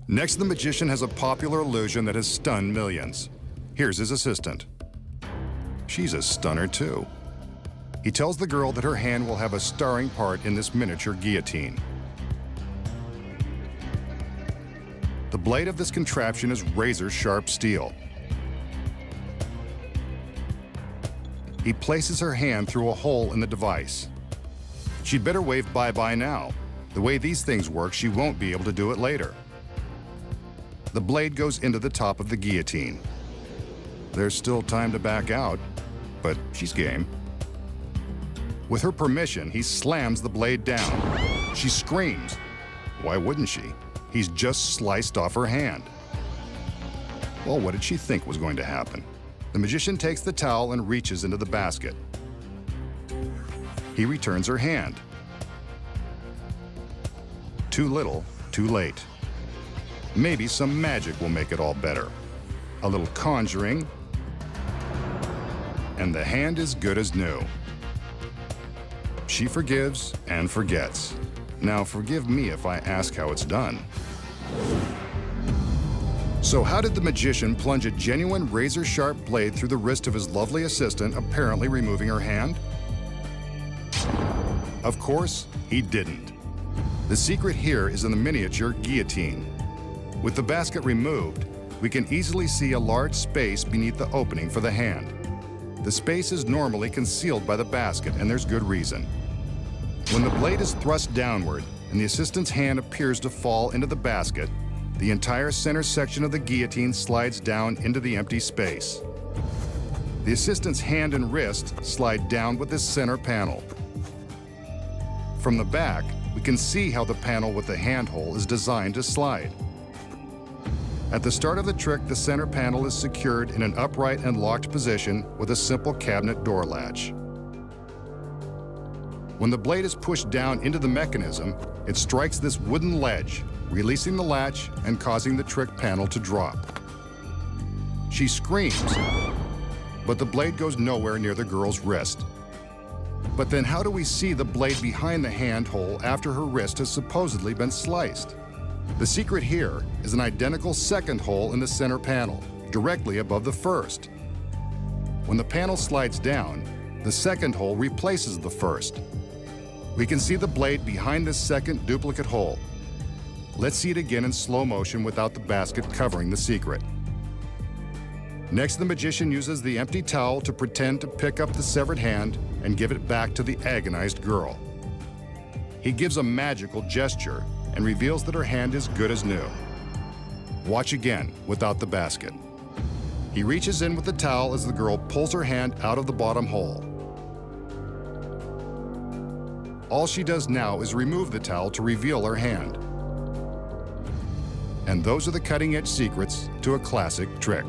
Next, the magician has a popular illusion that has stunned millions. Here's his assistant. She's a stunner too. He tells the girl that her hand will have a starring part in this miniature guillotine. The blade of this contraption is razor-sharp steel. He places her hand through a hole in the device. She'd better wave bye-bye now. The way these things work, she won't be able to do it later. The blade goes into the top of the guillotine. There's still time to back out, but she's game. With her permission, he slams the blade down. She screams. Why wouldn't she? He's just sliced off her hand. Well, what did she think was going to happen? The magician takes the towel and reaches into the basket. He returns her hand. Too little, too late. Maybe some magic will make it all better. A little conjuring, and the hand is good as new. She forgives and forgets. Now forgive me if I ask how it's done. So how did the magician plunge a genuine razor-sharp blade through the wrist of his lovely assistant, apparently removing her hand? Of course, he didn't. The secret here is in the miniature guillotine. With the basket removed, we can easily see a large space beneath the opening for the hand. The space is normally concealed by the basket, and there's good reason. When the blade is thrust downward and the assistant's hand appears to fall into the basket, the entire center section of the guillotine slides down into the empty space. The assistant's hand and wrist slide down with this center panel. From the back, we can see how the panel with the handhole is designed to slide. At the start of the trick, the center panel is secured in an upright and locked position with a simple cabinet door latch. When the blade is pushed down into the mechanism, it strikes this wooden ledge, releasing the latch and causing the trick panel to drop. She screams, but the blade goes nowhere near the girl's wrist. But then how do we see the blade behind the handhole after her wrist has supposedly been sliced? The secret here is an identical second hole in the center panel, directly above the first. When the panel slides down, the second hole replaces the first. We can see the blade behind this second duplicate hole. Let's see it again in slow motion without the basket covering the secret. Next, the magician uses the empty towel to pretend to pick up the severed hand and give it back to the agonized girl. He gives a magical gesture and reveals that her hand is good as new. Watch again without the basket. He reaches in with the towel as the girl pulls her hand out of the bottom hole. All she does now is remove the towel to reveal her hand. And those are the cutting-edge secrets to a classic trick.